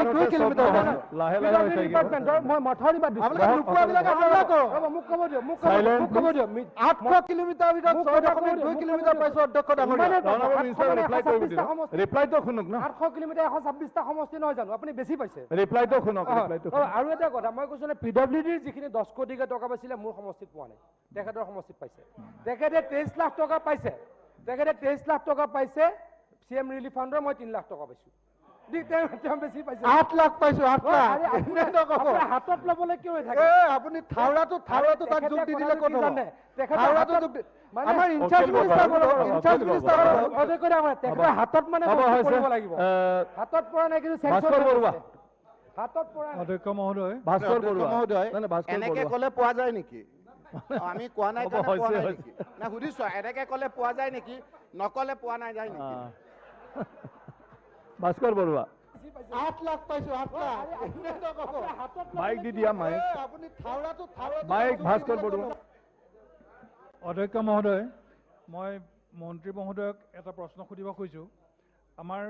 আপুনি 2 কিলোমিটাৰ লাহে লাহে ডিপাৰ্টমেণ্টৰ মই মথাউৰি বাদ দিছোঁ আপোনালোকে নোপোৱাবিলাকে হাল্লা কৰক মোক ক'ব দিয়ক 800 কিলোমিটাৰ ভিতৰত 2 কিলোমিটাৰ পাইছোঁ অধ্যক্ষ ডাঙৰীয়া ৰিপ্লাইটো শুনক ন 800 কিলোমিটাৰ 126টা সমষ্টি নহয় জানো আপুনি বেছি পাইছে ৰিপ্লাইটো শুনক আৰু এটা কথা মই কৈছোঁ নে পিডব্লিউডিৰ যিখিনি 10 কোটিকে টকা পাইছিলে মোৰ সমষ্টিত পোৱা নাই তেখেতৰ সমষ্টিত পাইছে তেখেতে 23 লাখ টকা পাইছে তেখেতে 23 লাখ টকা পাইছে CM ৰিলিফ ফাণ্ডৰ মই 3 লাখ টকা পাইছোঁ বেছি পাইছে 8 লাখ পাইছোঁ 8 লাখ হাতত ল'বলৈ কিয় থাকে আপুনি থাউৰাটো তাক যোগ দি দিলে ক'ত জানে থাউৰাটো আমাৰ ইনচাৰ্জ মিনিষ্টাৰ তেখেতৰ হাতত মানে কৰিব লাগিব হাতত পৰা নাই কিন্তু ভাস্কৰ বৰুৱা হাতত পৰা অধ্যক্ষ মহোদয় ভাস্কৰ বৰুৱা এনেকে ক'লে পোৱা যায় নেকি আমি কোৱা নাই কাৰণে পোৱা নাই নেকি না সুধিছো এনেকে ক'লে পোৱা যায় নেকি নকলে পোৱা নাই যায় নেকি ভাস্কৰ বৰুৱা 8 লাখ পাইছোঁ 8 লাখ মাইক দি দিয়া মাইক আপুনি থাউৰাটো মাইক ভাস্কৰ বৰুৱা অধ্যক্ষ মহোদয় মই মন্ত্ৰী মহোদয়ক এটা প্ৰশ্ন সুধিব খুজিছোঁ আমাৰ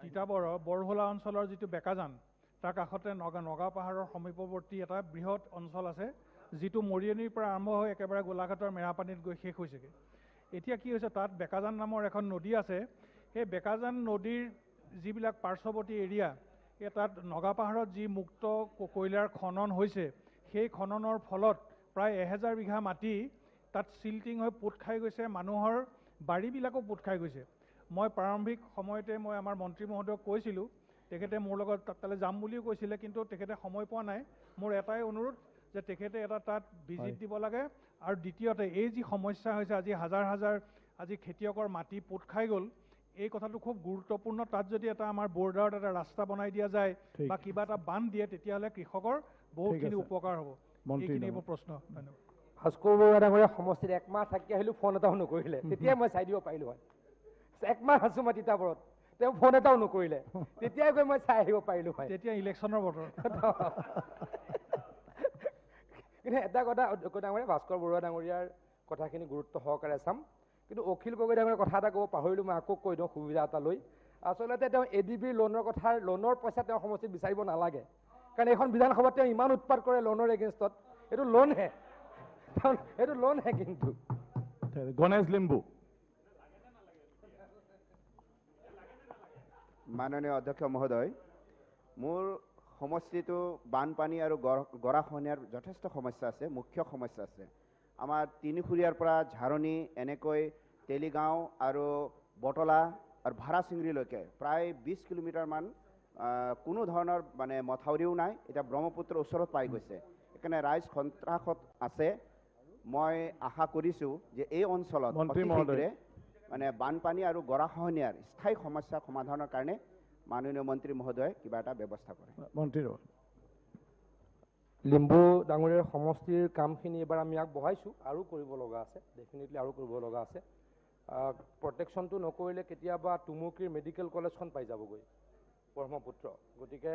তিতাবৰৰ বৰহোলা অঞ্চলৰ যিটো বেকাজান তাৰ কাষতে নগাঁও পাহাৰৰ সমীপৱৰ্তী এটা বৃহৎ অঞ্চল আছে যিটো মৰিয়নিৰ পৰা আৰম্ভ হৈ একেবাৰে গোলাঘাটৰ মেৰাপানীত গৈ শেষ হৈছেগৈ এতিয়া কি হৈছে তাত বেকাজান নামৰ এখন নদী আছে সেই বেকাজান নদীৰ যিবিলাক পাৰ্শ্বৱৰ্তী এৰিয়া এই তাত নগা পাহাৰত যি মুক্ত কয়লাৰ খনন হৈছে সেই খননৰ ফলত প্ৰায় 1000 বিঘা মাটি তাত চিল্টিং হৈ পোত খাই গৈছে মানুহৰ বাৰীবিলাকো পোত খাই গৈছে মই প্ৰাৰম্ভিক সময়তে মই আমাৰ মন্ত্ৰী মহোদয়ক কৈছিলোঁ তেখেতে মোৰ লগত তালৈ যাম বুলিও কৈছিলে কিন্তু তেখেতে সময় পোৱা নাই মোৰ এটাই অনুৰোধ যে তেখেতে এটা তাত ভিজিট দিব লাগে আৰু দ্বিতীয়তে এই যি সমস্যা হৈছে আজি হাজাৰ হাজাৰ আজি খেতিয়কৰ মাটি পোত খাই গ'ল এই কথাটো খুব গুৰুত্বপূৰ্ণ তাত যদি এটা আমাৰ বৰ্ডাৰত এটা ৰাস্তা বনাই দিয়া যায় বা কিবা এটা বান্ধ দিয়ে তেতিয়াহ'লে কৃষকৰ বহুতখিনি উপকাৰ হ'ব এইখিনি মোৰ প্ৰশ্ন ধন্যবাদ ভাস্কৰ বৰুৱা ডাঙৰীয়া সমষ্টিত 1 মাহ থাকি আহিলোঁ ফোন এটাও নকৰিলে তেতিয়াই মই চাই দিব পাৰিলোঁ হয় 1 মাহ আছোঁ মই তিতাবৰত তেওঁ ফোন এটাও নকৰিলে তেতিয়াই গৈ মই চাই আহিব পাৰিলোঁ হয় তেতিয়া ইলেকশ্যনৰ বতৰ কিন্তু এটা কথা ডাঙৰীয়া ভাস্কৰ বৰুৱা ডাঙৰীয়াৰ কথাখিনি গুৰুত্ব সহকাৰে চাম কিন্তু অখিল গগৈ ডাঙৰীয়াৰ কথা এটা ক'ব পাহৰিলোঁ মই আকৌ কৈ দিওঁ সুবিধা এটা লৈ আচলতে তেওঁ ADBৰ লোনৰ পইচা তেওঁৰ সমষ্টিত বিচাৰিব নালাগে কাৰণ এইখন বিধানসভাত তেওঁ ইমান উৎপাত কৰে লোনৰ এগেইনষ্টত এইটো লোনহে কিন্তু গণেশ লিম্বু মাননীয় অধ্যক্ষ মহোদয় মোৰ সমষ্টিটো বানপানী আৰু গৰাখহনীয়াৰ যথেষ্ট সমস্যা আছে মুখ্য সমস্যা আছে আমাৰ তিনিখুৰীয়াৰ পৰা ঝাৰণী এনেকৈ তেলিগাঁও আৰু বটলা আৰু ভাড়াচিংৰিলৈকে প্ৰায় 20 কিলোমিটাৰমান কোনো ধৰণৰ মানে মথাউৰিও নাই এতিয়া ব্ৰহ্মপুত্ৰৰ ওচৰত পাই গৈছে সেইকাৰণে ৰাইজ সন্ত্ৰাসত আছে মই আশা কৰিছোঁ যে এই অঞ্চলত মানে বানপানী আৰু গৰাখহনীয়াৰ স্থায়ী সমস্যা সমাধানৰ কাৰণে মাননীয় মন্ত্ৰী মহোদয়ে কিবা এটা ব্যৱস্থা কৰে মন্ত্ৰী লিম্বু ডাঙৰীয়াৰ সমষ্টিৰ কামখিনি এবাৰ আমি আগবঢ়াইছোঁ আৰু কৰিব লগা আছে ডেফিনেটলি আৰু কৰিব লগা আছে প্ৰটেকশ্যনটো নকৰিলে কেতিয়াবা টুমুকীৰ মেডিকেল কলেজখন পাই যাবগৈ ব্ৰহ্মপুত্ৰ গতিকে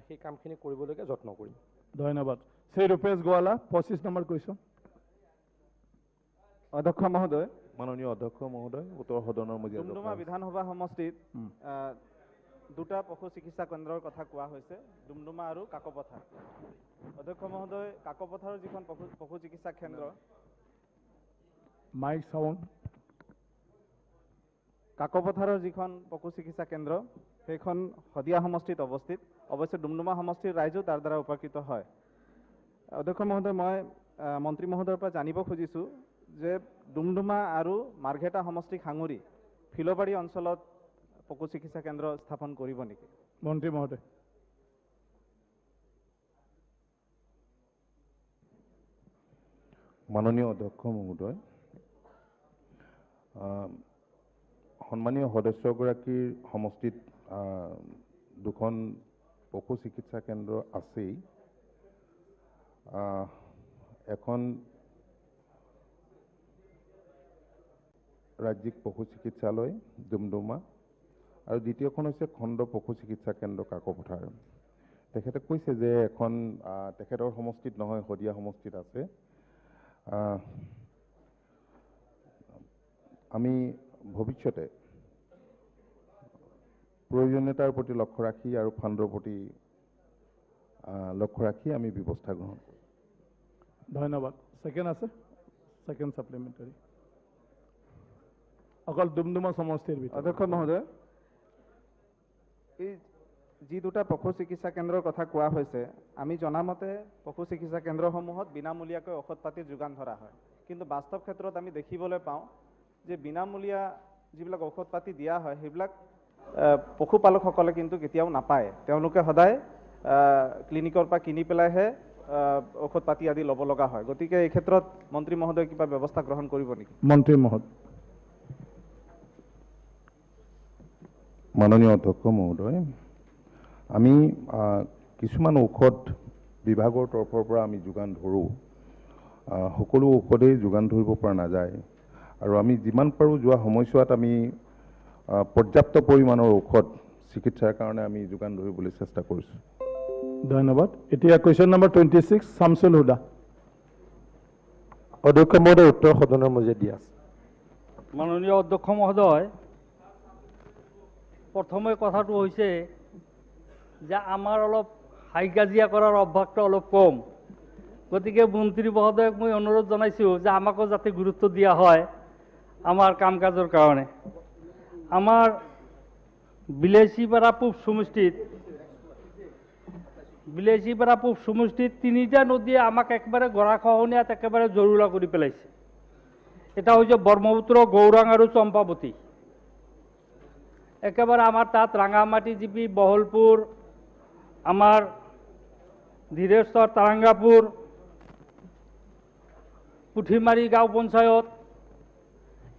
সেই কামখিনি কৰিবলৈকে যত্ন কৰিম ধন্যবাদ শ্ৰী ৰূপেশ গোৱালা 25 নম্বৰ কুৱেশ্যন অধ্যক্ষ মহোদয় মাননীয় অধ্যক্ষ মহোদয় উত্তৰ সদনৰ মজিয়া ডুমডুমা বিধানসভা সমষ্টিত দুটা পশু চিকিৎসা কেন্দ্ৰৰ কথা কোৱা হৈছে ডুমডুমা আৰু কাকপথাৰ অধ্যক্ষ মহোদয় কাকপথাৰৰ যিখন পশু চিকিৎসা কেন্দ্ৰ মাইক সাউণ্ড কাকপথাৰৰ যিখন পশু চিকিৎসা কেন্দ্ৰ সেইখন শদিয়া সমষ্টিত অৱস্থিত অৱশ্যে ডুমডুমা সমষ্টিৰ ৰাইজো তাৰ দ্বাৰা উপকৃত হয় অধ্যক্ষ মহোদয় মই মন্ত্ৰী মহোদয়ৰ পৰা জানিব খুজিছোঁ যে ডুমডুমা আৰু মাৰ্ঘেটা সমষ্টিক সাঙুৰি ফিলবাৰী অঞ্চলত পশু চিকিৎসা কেন্দ্ৰ স্থাপন কৰিব নেকি মন্ত্ৰী মহোদয় মাননীয় অধ্যক্ষ মহোদয় সন্মানীয় সদস্যগৰাকীৰ সমষ্টিত দুখন পশু চিকিৎসা কেন্দ্ৰ আছেই এখন ৰাজ্যিক পশু চিকিৎসালয় ডুমডুমা আৰু দ্বিতীয়খন হৈছে খণ্ড পশু চিকিৎসা কেন্দ্ৰ কাকপথাৰ তেখেতে কৈছে যে এখন তেখেতৰ সমষ্টিত নহয় শদিয়া সমষ্টিত আছে আমি ভৱিষ্যতে প্ৰয়োজনীয়তাৰ প্ৰতি লক্ষ্য ৰাখি আৰু ফাণ্ডৰ প্ৰতি লক্ষ্য ৰাখি আমি ব্যৱস্থা গ্ৰহণ কৰোঁ। ধন্যবাদ। সেকেন্ড আছে? সেকেন্ড সাপ্লিমেন্টাৰি। অকল ডুমডুমা সমষ্টিৰ ভিতৰত। অধ্যক্ষ মহোদয়, এই যি দুটা পশু চিকিৎসা কেন্দ্ৰৰ কথা কোৱা হৈছে, আমি জনামতে পশু চিকিৎসা কেন্দ্ৰসমূহত বিনামূলীয়াকৈ ঔষধ পাতিৰ যোগান ধৰা হয়, কিন্তু বাস্তৱ ক্ষেত্ৰত আমি দেখিবলৈ পাওঁ যে বিনামূলীয়া যিবিলাক ঔষধ পাতি দিয়া হয় সেইবিলাক পশুপালকসকলে কিন্তু কেতিয়াও নাপায়। তেওঁলোকে সদায় ক্লিনিকৰ পৰা কিনি পেলাইহে ঔষধ পাতি আদি ল'ব লগা হয়। গতিকে এই ক্ষেত্ৰত মন্ত্ৰী মহোদয় কিবা ব্যৱস্থা গ্ৰহণ কৰিব নেকি? মন্ত্ৰী মহোদয়। মাননীয় অধ্যক্ষ মহোদয়, আমি কিছুমান ঔষধ বিভাগৰ তৰফৰ পৰা আমি যোগান ধৰোঁ। সকলো ঔষধেই যোগান ধৰিব পৰা নাযায় আৰু আমি যিমান পাৰোঁ যোৱা সময়ছোৱাত আমি পৰ্যাপ্ত পৰিমাণৰ ঔষধ চিকিৎসাৰ কাৰণে আমি যোগান ধৰিবলৈ চেষ্টা কৰিছোঁ। ধন্যবাদ। এতিয়া কুৱেশ্যন নম্বৰ 26, শামছুল হুদা। অধ্যক্ষ মহোদয়, উত্তৰ সদনৰ মজিয়াত দিয়া আছে। মাননীয় অধ্যক্ষ মহোদয়, প্ৰথমে কথাটো হৈছে যে আমাৰ অলপ হাই কাজিয়া কৰাৰ অভ্যাসটো অলপ কম। গতিকে মন্ত্ৰী মহোদয়ক মই অনুৰোধ জনাইছোঁ যে আমাকো যাতে গুৰুত্ব দিয়া হয় আমাৰ কাম কাজৰ কাৰণে। আমাৰ বিলাসীপাৰা পূব সমষ্টিত তিনিটা নদীয়ে আমাক একেবাৰে গৰাখহনীয়াত একেবাৰে জৰুৰা কৰি পেলাইছে। এটা হৈছে ব্ৰহ্মপুত্ৰ, গৌৰাং আৰু চম্পাৱতী। একেবাৰে আমাৰ তাত ৰাঙামাটি জিপি, বহলপুৰ, আমাৰ ধীৰেশ্বৰ, তাৰাংগাপুৰ, পুঠিমাৰী গাঁও পঞ্চায়ত,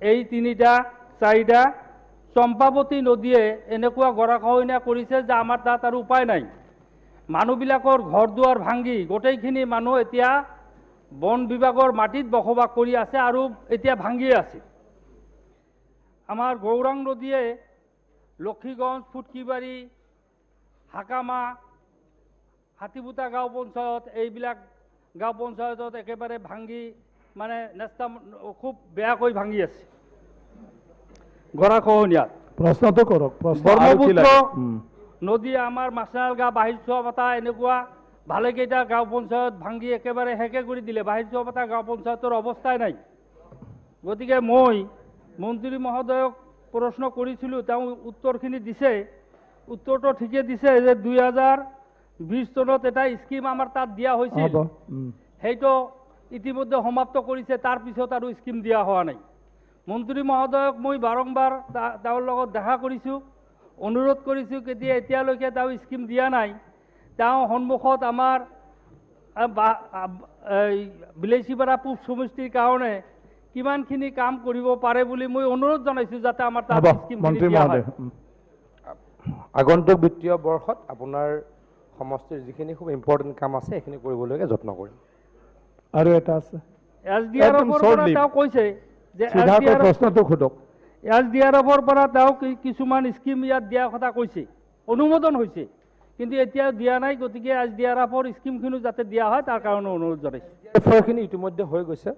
এই তিনিটা চাৰিটা চম্পাৱতী নদীয়ে এনেকুৱা গৰাখহনীয়া কৰিছে যে আমাৰ তাত আৰু উপায় নাই। মানুহবিলাকৰ ঘৰ দুৱাৰ ভাঙি গোটেইখিনি মানুহ এতিয়া বন বিভাগৰ মাটিত বসবাস কৰি আছে আৰু এতিয়া ভাঙিয়ে আছে। আমাৰ গৌৰাং নদীয়ে লক্ষীগঞ্জ, ফুটকিবাৰী, হাকামা, হাতীপুতা গাঁও পঞ্চায়ত, এইবিলাক গাঁও পঞ্চায়তত একেবাৰে ভাঙি মানে নেস্তা খুব বেয়াকৈ ভাঙি আছে গৰাখহনীয়াত। প্ৰশ্নটো কৰক। ব্ৰহ্মপুত্ৰ নদী আমাৰ মাছনাল গাঁও, বাহিৰ চুৱাপাতা, এনেকুৱা ভালেকেইটা গাঁও পঞ্চায়ত ভাঙি একেবাৰে শেষে কৰি দিলে। বাহিৰ চুৱাপাতা গাঁও পঞ্চায়তৰ অৱস্থাই নাই। গতিকে মই মন্ত্ৰী মহোদয়ক প্ৰশ্ন কৰিছিলোঁ, তেওঁ উত্তৰখিনি দিছে। উত্তৰটো ঠিকে দিছে যে 2020 চনত এটা স্কিম আমাৰ তাত দিয়া হৈছিল, সেইটো ইতিমধ্যে সমাপ্ত কৰিছে। তাৰপিছত আৰু স্কিম দিয়া হোৱা নাই। মন্ত্ৰী মহোদয়ক মই বাৰম্বাৰ তেওঁৰ লগত দেখা কৰিছোঁ, অনুৰোধ কৰিছোঁ, কেতিয়া এতিয়ালৈকে তেওঁ স্কিম দিয়া নাই। তেওঁ সন্মুখত আমাৰ বিলাসীপাৰা পূব সমষ্টিৰ কাৰণে কিমানখিনি কাম কৰিব পাৰে বুলি মই অনুৰোধ জনাইছোঁ, যাতে আমাৰ তাত স্কিমখিনি দিয়া হয়। আগন্তুক বিত্তীয় বৰ্ষত আপোনাৰ সমষ্টিৰ যিখিনি খুব ইম্পৰ্টেণ্ট কাম আছে সেইখিনি কৰিবলৈকে যত্ন কৰিম। আৰু এটা আছে। SDRF-ৰ পৰা তেওঁ কৈছে যে প্ৰশ্নটো সোধক। SDRF-ৰ পৰা তেওঁ কিছুমান স্কিম ইয়াত দিয়াৰ কথা কৈছে, অনুমোদন হৈছে, কিন্তু এতিয়াও দিয়া নাই। গতিকে SDRF-ৰ স্কিমখিনিও যাতে দিয়া হয় তাৰ কাৰণে অনুৰোধ জনাইছোঁ। SDRF-খিনি ইতিমধ্যে হৈ গৈছে,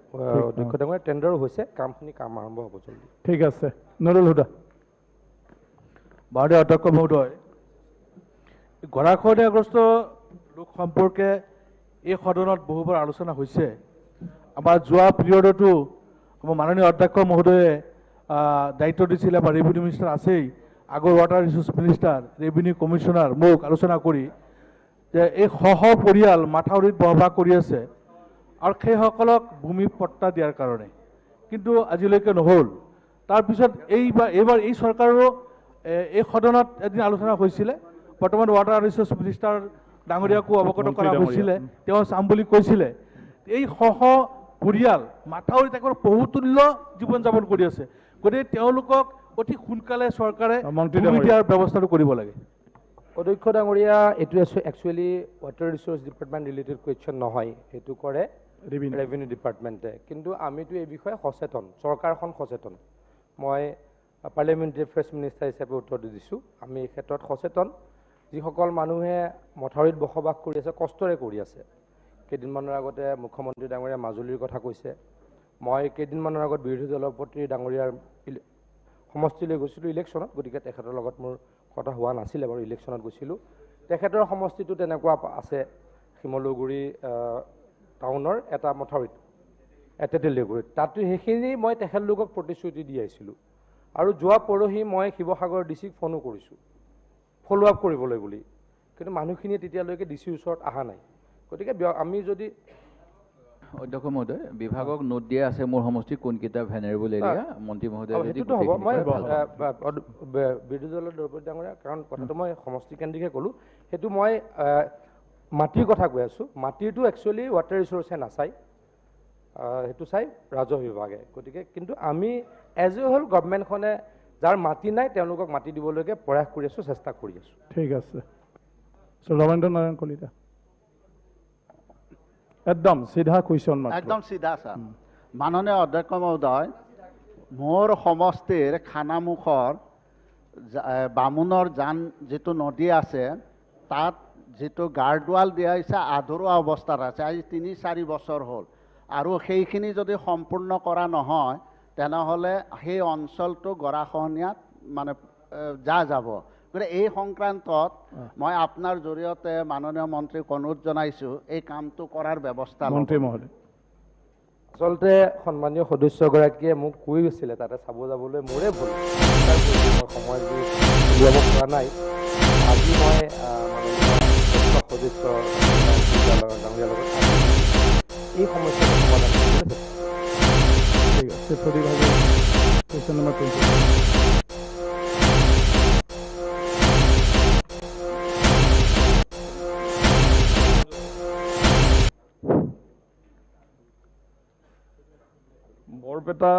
অধ্যক্ষ ডাঙৰীয়া, টেণ্ডাৰো হৈছে, কাম আৰম্ভ হ'ব জলদি। ঠিক আছে। নুৰুল হুদা। মাননীয় অধ্যক্ষ মহোদয়, গৰাখহনীয়াগ্ৰস্ত লোক সম্পৰ্কে এই সদনত বহুবাৰ আলোচনা হৈছে। আমাৰ যোৱা পিৰিয়ডতো আমাৰ মাননীয় অধ্যক্ষ মহোদয়ে দায়িত্ব দিছিলে, আমাৰ ৰেভিনিউ মিনিষ্টাৰ আছেই, আগৰ water resource minister, revenue commissioner মোক আলোচনা কৰি যে এই পৰিয়াল মাথাউৰিত বসবাস কৰি আছে আৰু সেইসকলক ভূমি পট্টা দিয়াৰ কাৰণে, কিন্তু আজিলৈকে নহ'ল। তাৰপিছত এইবাৰ এই চৰকাৰৰো এই সদনত এদিন আলোচনা হৈছিলে। বৰ্তমান ৱাটাৰ ৰিচোৰ্চ মিনিষ্টাৰ ডাঙৰীয়াকো অৱগত কৰা হৈছিলে, তেওঁ চাম বুলি কৈছিলে। এই পৰিয়াল মাথাউৰিত একেবাৰে বহুতুল্য জীৱন যাপন কৰি আছে। গতিকে তেওঁলোকক অতি সোনকালে চৰকাৰে ভূমি দিয়াৰ ব্যৱস্থাটো কৰিব লাগে। অধ্যক্ষ ডাঙৰীয়া, এইটো actually water resource department related question নহয়, সেইটো কৰে ৰেভিনিউ ডিপাৰ্টমেণ্টে। কিন্তু আমিতো এই বিষয়ে সচেতন, চৰকাৰখন সচেতন। মই পাৰ্লিয়ামেণ্টাৰী এফেয়াৰ্ছ মিনিষ্টাৰ হিচাপে উত্তৰ দিছোঁ, আমি এই ক্ষেত্ৰত সচেতন। যিসকল মানুহে মথাউৰিত বসবাস কৰি আছে, কষ্টৰে কৰি আছে। কেইদিনমানৰ আগতে মুখ্যমন্ত্ৰী ডাঙৰীয়া মাজুলীৰ কথা কৈছে। মই কেইদিনমানৰ আগত বিৰোধী দলপতি ডাঙৰীয়াৰ সমষ্টিলৈ গৈছিলোঁ ইলেকশ্যনত, গতিকে তেখেতৰ লগত মোৰ কথা হোৱা নাছিলে বাৰু, ইলেকশ্যনত গৈছিলোঁ। তেখেতৰ সমষ্টিটো তেনেকুৱা আছে, শিমলুগুৰি টাউনৰ এটা মথাউৰিত, তেতেলীগুৰিত, তাতো সেইখিনি মই তেখেতলোকক প্ৰতিশ্ৰুতি দি আহিছিলোঁ। আৰু যোৱা পৰহি মই শিৱসাগৰ ডিচিক ফোনো কৰিছোঁ ফ'ল' আপ কৰিবলৈ বুলি, কিন্তু মানুহখিনিয়ে তেতিয়ালৈকে ডিচিৰ ওচৰত অহা নাই। গতিকে আমি যদি অধ্যক্ষ মহোদয়, বিভাগক নোট দিয়া আছে মোৰ সমষ্টি কোনকেইটা ভেনেৰেবল এৰিয়া, মন্ত্ৰী মহোদয় সেইটোতো হ'ব। মই বিৰোধী দলৰ দ্ৰৌপদী ডাঙৰীয়া, কাৰণ কথাটো মই সমষ্টিকেন্দ্ৰিকহে ক'লোঁ, সেইটো মই মাটিৰ কথা কৈ আছোঁ। মাটিৰটো একচুৱেলি ৱাটাৰ ৰিচোৰ্চে নাচায়, সেইটো চাই ৰাজহ বিভাগে। গতিকে কিন্তু আমি এজ এ হোল গভৰ্ণমেণ্টখনে যাৰ মাটি নাই তেওঁলোকক মাটি দিবলৈকে প্ৰয়াস কৰি আছোঁ, চেষ্টা কৰি আছোঁ। ঠিক আছে। ৰমেন্দ্ৰ নাৰায়ণ কলিতা, একদম চিধা কুৱেশ্যন। একদম চিধা ছাৰ। মাননীয় অধ্যক্ষ মহোদয়, মোৰ সমষ্টিৰ খানামুখৰ বামুণৰ জান যিটো নদী আছে, তাত যিটো গাৰ্ডৱাল দিয়া হৈছে আধৰুৱা অৱস্থাত আছে, আজি ৩-৪ বছৰ হ'ল। আৰু সেইখিনি যদি সম্পূৰ্ণ কৰা নহয় তেনেহ'লে সেই অঞ্চলটো গৰাখহনীয়াত মানে যাব। গতিকে এই সংক্ৰান্তত মই আপোনাৰ জৰিয়তে মাননীয় মন্ত্ৰীক অনুৰোধ জনাইছোঁ এই কামটো কৰাৰ ব্যৱস্থা। মন্ত্ৰী মহোদয়, আচলতে সন্মানীয় সদস্যগৰাকীয়ে মোক কৈ গৈছিলে তাতে চাব যাবলৈ, মোৰে ভুল, সময় উলিয়াব পৰা নাই। আজি মই সদস্য ডাঙৰীয়াৰ লগত এই সমস্যাটো সমাধান কৰিবলৈ। ঠিক আছে। প্ৰতিভাগী কুৱেশ্যন নম্বৰ 20। বৰপেটা